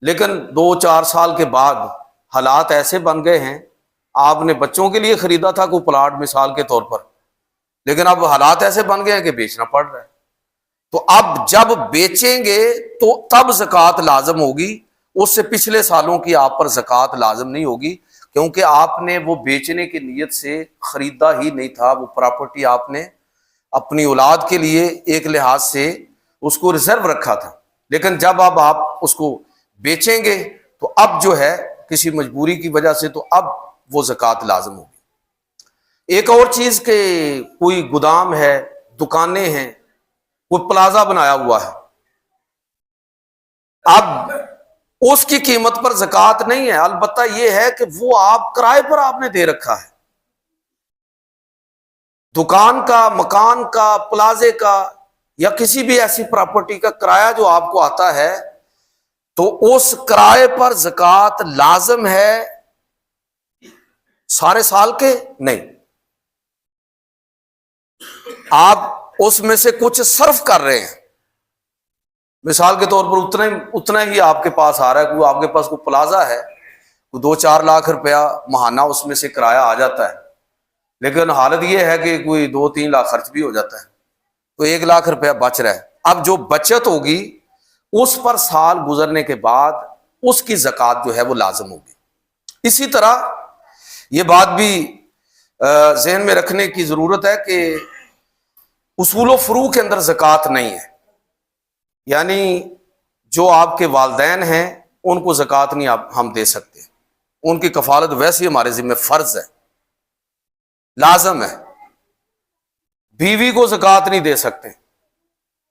لیکن 2-4 سال کے بعد حالات ایسے بن گئے ہیں، آپ نے بچوں کے لیے خریدا تھا کوئی پلاٹ مثال کے طور پر، لیکن اب حالات ایسے بن گئے ہیں کہ بیچنا پڑ رہا ہے، تو اب جب بیچیں گے تو تب زکوٰۃ لازم ہوگی، اس سے پچھلے سالوں کی آپ پر زکوٰۃ لازم نہیں ہوگی، کیونکہ آپ نے وہ بیچنے کی نیت سے خریدا ہی نہیں تھا، وہ پراپرٹی آپ نے اپنی اولاد کے لیے ایک لحاظ سے اس کو ریزرو رکھا تھا، لیکن جب اب آپ اس کو بیچیں گے تو اب جو ہے کسی مجبوری کی وجہ سے تو اب وہ زکوٰۃ لازم ہوگی۔ ایک اور چیز کہ کوئی گودام ہے، دکانیں ہیں، کوئی پلازا بنایا ہوا ہے، اب اس کی قیمت پر زکوٰۃ نہیں ہے، البتہ یہ ہے کہ وہ آپ کرائے پر آپ نے دے رکھا ہے، دکان کا، مکان کا، پلازے کا یا کسی بھی ایسی پراپرٹی کا کرایہ جو آپ کو آتا ہے تو اس کرائے پر زکوٰۃ لازم ہے سارے سال کے نہیں، آپ اس میں سے کچھ صرف کر رہے ہیں، مثال کے طور پر اتنا ہی آپ کے پاس آ رہا ہے، کوئی آپ کے پاس کوئی پلازا ہے، کوئی 2-4 لاکھ روپیہ ماہانہ اس میں سے کرایہ آ جاتا ہے، لیکن حالت یہ ہے کہ کوئی 2-3 لاکھ خرچ بھی ہو جاتا ہے، تو 1 لاکھ روپیہ بچ رہا ہے، اب جو بچت ہوگی اس پر سال گزرنے کے بعد اس کی زکوٰۃ جو ہے وہ لازم ہوگی۔ اسی طرح یہ بات بھی ذہن میں رکھنے کی ضرورت ہے کہ اصول و فروع کے اندر زکوٰۃ نہیں ہے، یعنی جو آپ کے والدین ہیں ان کو زکوٰۃ نہیں ہم دے سکتے، ان کی کفالت ویسے ہی ہمارے ذمہ فرض ہے، لازم ہے، بیوی کو زکوٰۃ نہیں دے سکتے،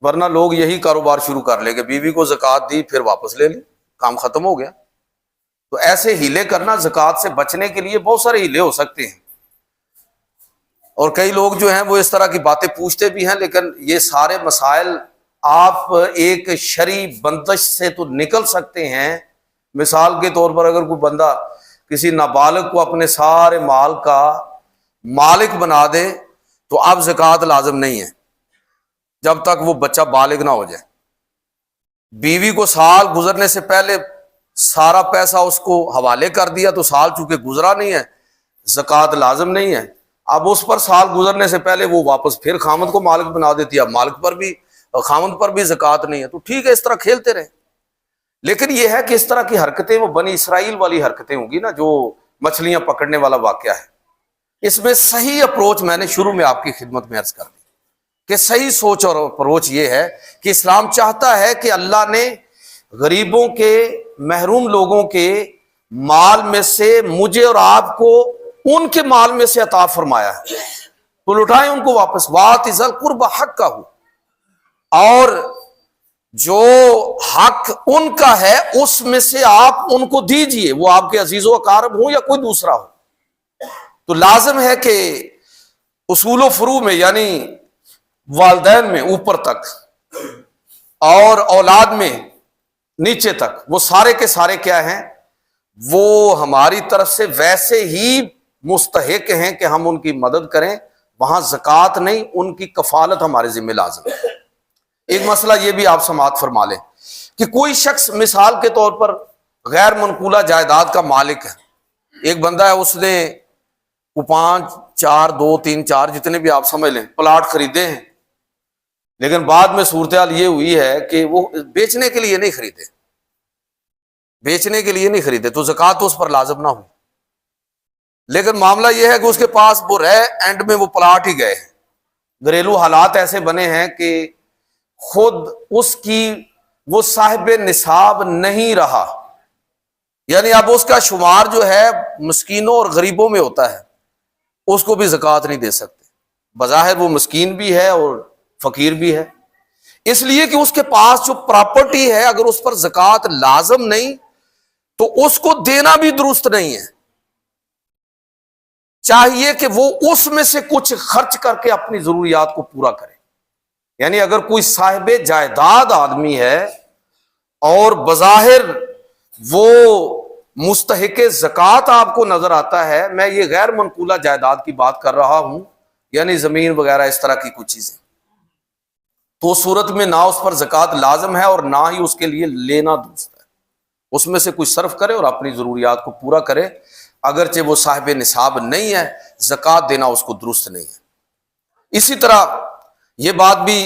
ورنہ لوگ یہی کاروبار شروع کر لیں کہ بیوی کو زکوٰۃ دی پھر واپس لے لیں، کام ختم ہو گیا۔ تو ایسے ہیلے کرنا زکوٰۃ سے بچنے کے لیے بہت سارے ہیلے ہو سکتے ہیں، اور کئی لوگ جو ہیں وہ اس طرح کی باتیں پوچھتے بھی ہیں، لیکن یہ سارے مسائل آپ ایک شرعی بندش سے تو نکل سکتے ہیں۔ مثال کے طور پر اگر کوئی بندہ کسی نابالغ کو اپنے سارے مال کا مالک بنا دے تو اب زکوٰۃ لازم نہیں ہے جب تک وہ بچہ بالغ نہ ہو جائے، بیوی کو سال گزرنے سے پہلے سارا پیسہ اس کو حوالے کر دیا تو سال چونکہ گزرا نہیں ہے، زکوٰۃ لازم نہیں ہے، اب اس پر سال گزرنے سے پہلے وہ واپس پھر خامد کو مالک بنا دیتی ہے، اب مالک پر بھی خامد پر بھی زکوٰۃ نہیں ہے، تو ٹھیک ہے اس طرح کھیلتے رہے، لیکن یہ ہے کہ اس طرح کی حرکتیں وہ بنی اسرائیل والی حرکتیں ہوں گی نا، جو مچھلیاں پکڑنے والا واقعہ ہے، اس میں صحیح اپروچ میں نے شروع میں آپ کی خدمت میں عرض کر دی کہ صحیح سوچ اور اپروچ یہ ہے کہ اسلام چاہتا ہے کہ اللہ نے غریبوں کے، محروم لوگوں کے مال میں سے مجھے اور آپ کو ان کے مال میں سے عطا فرمایا ہے، تو لوٹائیں ان کو واپس، وَآتِ ذِی الْقُرْبَىٰ حَقَّهُ، اور جو حق ان کا ہے اس میں سے آپ ان کو دیجئے، وہ آپ کے عزیز و اقارب ہوں یا کوئی دوسرا ہو۔ تو لازم ہے کہ اصول و فروع میں، یعنی والدین میں اوپر تک اور اولاد میں نیچے تک، وہ سارے کے سارے کیا ہیں، وہ ہماری طرف سے ویسے ہی مستحق ہیں کہ ہم ان کی مدد کریں، وہاں زکوٰۃ نہیں، ان کی کفالت ہمارے ذمہ لازم ہے۔ ایک مسئلہ یہ بھی آپ سماعت فرما لیں کہ کوئی شخص مثال کے طور پر غیر منقولہ جائیداد کا مالک ہے، ایک بندہ ہے، اس نے 5 4 2 3 4 جتنے بھی آپ سمجھ لیں پلاٹ خریدے ہیں، لیکن بعد میں صورتحال یہ ہوئی ہے کہ وہ بیچنے کے لیے نہیں خریدے، بیچنے کے لیے نہیں خریدے تو زکوٰۃ تو اس پر لازم نہ ہوئی، لیکن معاملہ یہ ہے کہ اس کے پاس وہ رہے، اینڈ میں وہ پلاٹ ہی گئے ہیں، گھریلو حالات ایسے بنے ہیں کہ خود اس کی وہ صاحب نصاب نہیں رہا، یعنی اب اس کا شمار جو ہے مسکینوں اور غریبوں میں ہوتا ہے، اس کو بھی زکوٰۃ نہیں دے سکتے، بظاہر وہ مسکین بھی ہے اور فقیر بھی ہے، اس لیے کہ اس کے پاس جو پراپرٹی ہے اگر اس پر زکوٰۃ لازم نہیں تو اس کو دینا بھی درست نہیں ہے، چاہیے کہ وہ اس میں سے کچھ خرچ کر کے اپنی ضروریات کو پورا کرے۔ یعنی اگر کوئی صاحب جائیداد آدمی ہے اور بظاہر وہ مستحق زکوٰۃ آپ کو نظر آتا ہے، میں یہ غیر منقولہ جائیداد کی بات کر رہا ہوں، یعنی زمین وغیرہ اس طرح کی کچھ چیزیں، تو صورت میں نہ اس پر زکوٰۃ لازم ہے اور نہ ہی اس کے لیے لینا درست ہے۔ اس میں سے کوئی صرف کرے اور اپنی ضروریات کو پورا کرے، اگرچہ وہ صاحب نصاب نہیں ہے، زکوٰۃ دینا اس کو درست نہیں ہے۔ اسی طرح یہ بات بھی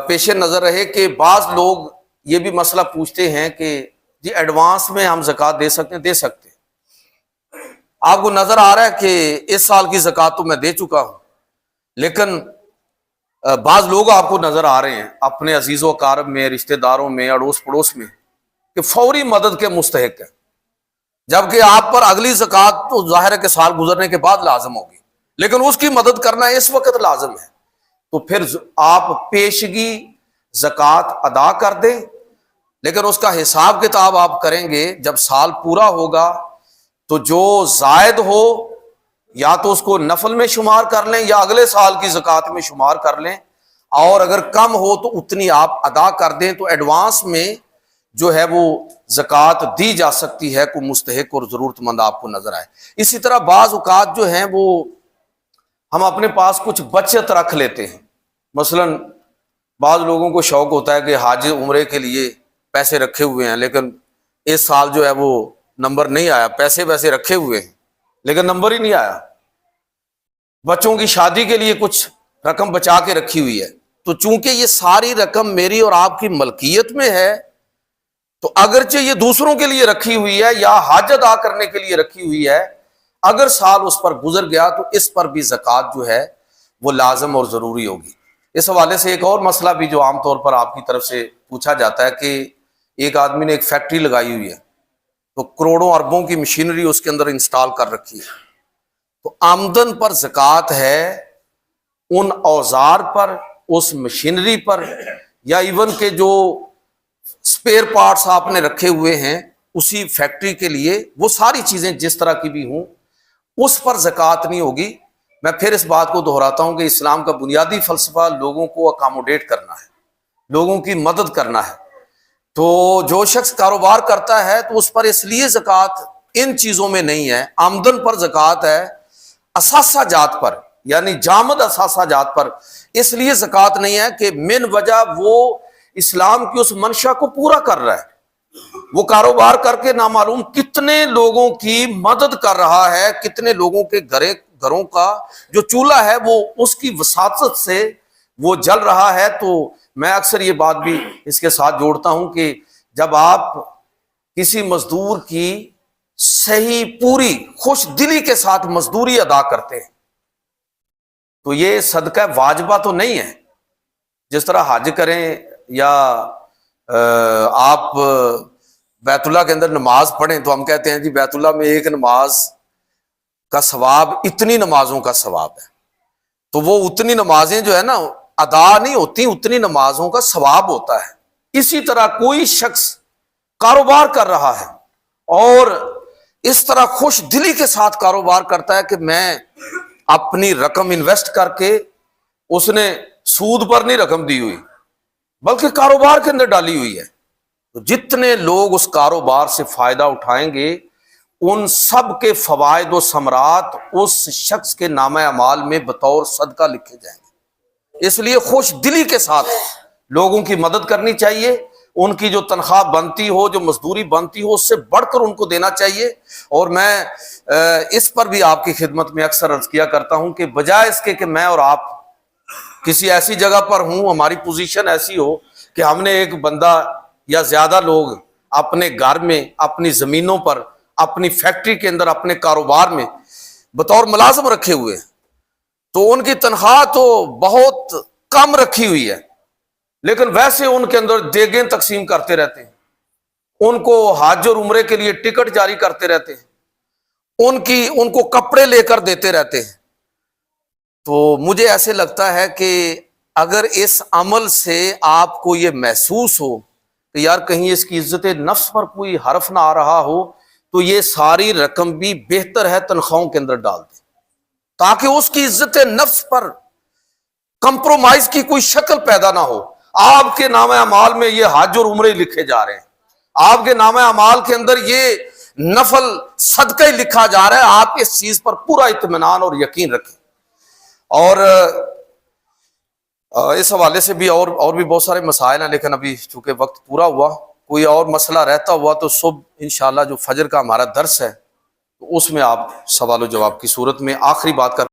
پیش نظر رہے کہ بعض لوگ یہ بھی مسئلہ پوچھتے ہیں کہ جی ایڈوانس میں ہم زکوٰۃ دے سکتے ہیں؟ دے سکتے ہیں۔ آپ کو نظر آ رہا ہے کہ اس سال کی زکوٰۃ تو میں دے چکا ہوں، لیکن بعض لوگ آپ کو نظر آ رہے ہیں اپنے عزیز و اقارب میں، رشتہ داروں میں، اڑوس پڑوس میں، کہ فوری مدد کے مستحق ہیں، جبکہ آپ پر اگلی زکوٰۃ تو ظاہر ہے کہ سال گزرنے کے بعد لازم ہوگی، لیکن اس کی مدد کرنا اس وقت لازم ہے، تو پھر آپ پیشگی زکوٰۃ ادا کر دیں، لیکن اس کا حساب کتاب آپ کریں گے جب سال پورا ہوگا، تو جو زائد ہو یا تو اس کو نفل میں شمار کر لیں یا اگلے سال کی زکوٰۃ میں شمار کر لیں، اور اگر کم ہو تو اتنی آپ ادا کر دیں، تو ایڈوانس میں جو ہے وہ زکوٰۃ دی جا سکتی ہے کوئی مستحق اور ضرورت مند آپ کو نظر آئے۔ اسی طرح بعض اوقات جو ہیں وہ ہم اپنے پاس کچھ بچت رکھ لیتے ہیں، مثلا بعض لوگوں کو شوق ہوتا ہے کہ حج عمرے کے لیے پیسے رکھے ہوئے ہیں، لیکن اس سال جو ہے وہ نمبر نہیں آیا، پیسے ویسے رکھے ہوئے ہیں لیکن نمبر ہی نہیں آیا۔ بچوں کی شادی کے لیے کچھ رقم بچا کے رکھی ہوئی ہے، تو چونکہ یہ ساری رقم میری اور آپ کی ملکیت میں ہے، تو اگرچہ یہ دوسروں کے لیے رکھی ہوئی ہے یا حج ادا کرنے کے لیے رکھی ہوئی ہے، اگر سال اس پر گزر گیا تو اس پر بھی زکوٰۃ جو ہے وہ لازم اور ضروری ہوگی۔ اس حوالے سے ایک اور مسئلہ بھی جو عام طور پر آپ کی طرف سے پوچھا جاتا ہے کہ ایک آدمی نے ایک فیکٹری لگائی ہوئی ہے، تو کروڑوں اربوں کی مشینری اس کے اندر انسٹال کر رکھی ہے، تو آمدن پر زکوٰۃ ہے ان اوزار پر، اس مشینری پر، یا ایون کہ جو سپیئر پارٹس آپ نے رکھے ہوئے ہیں اسی فیکٹری کے لیے، وہ ساری چیزیں جس طرح کی بھی ہوں اس پر زکوٰۃ نہیں ہوگی۔ میں پھر اس بات کو دہراتا ہوں کہ اسلام کا بنیادی فلسفہ لوگوں کو اکاموڈیٹ کرنا ہے، لوگوں کی مدد کرنا ہے، تو جو شخص کاروبار کرتا ہے تو اس پر اس لیے زکوٰۃ ان چیزوں میں نہیں ہے، آمدن پر زکوٰۃ ہے، اثاثہ جات پر یعنی جامد اثاثہ جات پر اس لیے زکوٰۃ نہیں ہے کہ من وجہ وہ اسلام کی اس منشا کو پورا کر رہا ہے، وہ کاروبار کر کے نامعلوم کتنے لوگوں کی مدد کر رہا ہے، کتنے لوگوں کے گھروں کا جو چولہا ہے وہ اس کی وساطت سے وہ جل رہا ہے۔ تو میں اکثر یہ بات بھی اس کے ساتھ جوڑتا ہوں کہ جب آپ کسی مزدور کی صحیح پوری خوش دلی کے ساتھ مزدوری ادا کرتے ہیں تو یہ صدقہ واجبہ تو نہیں ہے، جس طرح حج کریں یا آپ بیت اللہ کے اندر نماز پڑھیں تو ہم کہتے ہیں جی بیت اللہ میں ایک نماز کا ثواب اتنی نمازوں کا ثواب ہے، تو وہ اتنی نمازیں جو ہے نا ادا نہیں ہوتی، اتنی نمازوں کا ثواب ہوتا ہے۔ اسی طرح کوئی شخص کاروبار کر رہا ہے اور اس طرح خوش دلی کے ساتھ کاروبار کرتا ہے کہ میں اپنی رقم انویسٹ کر کے، اس نے سود پر نہیں رقم دی ہوئی بلکہ کاروبار کے اندر ڈالی ہوئی ہے، تو جتنے لوگ اس کاروبار سے فائدہ اٹھائیں گے ان سب کے فوائد و ثمرات اس شخص کے نامہ اعمال میں بطور صدقہ لکھے جائیں گے۔ اس لیے خوش دلی کے ساتھ لوگوں کی مدد کرنی چاہیے، ان کی جو تنخواہ بنتی ہو، جو مزدوری بنتی ہو، اس سے بڑھ کر ان کو دینا چاہیے۔ اور میں اس پر بھی آپ کی خدمت میں اکثر عرض کیا کرتا ہوں کہ بجائے اس کے کہ میں اور آپ کسی ایسی جگہ پر ہوں، ہماری پوزیشن ایسی ہو کہ ہم نے ایک بندہ یا زیادہ لوگ اپنے گھر میں، اپنی زمینوں پر، اپنی فیکٹری کے اندر، اپنے کاروبار میں بطور ملازم رکھے ہوئے ہیں، تو ان کی تنخواہ تو بہت کم رکھی ہوئی ہے، لیکن ویسے ان کے اندر دیگیں تقسیم کرتے رہتے ہیں، ان کو حج اور عمرے کے لیے ٹکٹ جاری کرتے رہتے ہیں، ان کو کپڑے لے کر دیتے رہتے ہیں۔ تو مجھے ایسے لگتا ہے کہ اگر اس عمل سے آپ کو یہ محسوس ہو کہ یار کہیں اس کی عزت نفس پر کوئی حرف نہ آ رہا ہو، تو یہ ساری رقم بھی بہتر ہے تنخواہوں کے اندر ڈال دیں، تاکہ اس کی عزت نفس پر کمپرومائز کی کوئی شکل پیدا نہ ہو۔ آپ کے نامہ اعمال میں یہ حج اور عمرے لکھے جا رہے ہیں، آپ کے نامہ اعمال کے اندر یہ نفل صدقہ ہی لکھا جا رہا ہے. آپ اس چیز پر پورا اطمینان اور یقین رکھیں. اور اس حوالے سے بھی اور بھی بہت سارے مسائل ہیں، لیکن ابھی چونکہ وقت پورا ہوا، کوئی اور مسئلہ رہتا ہوا تو صبح انشاءاللہ جو فجر کا ہمارا درس ہے اس میں آپ سوال و جواب کی صورت میں آخری بات کر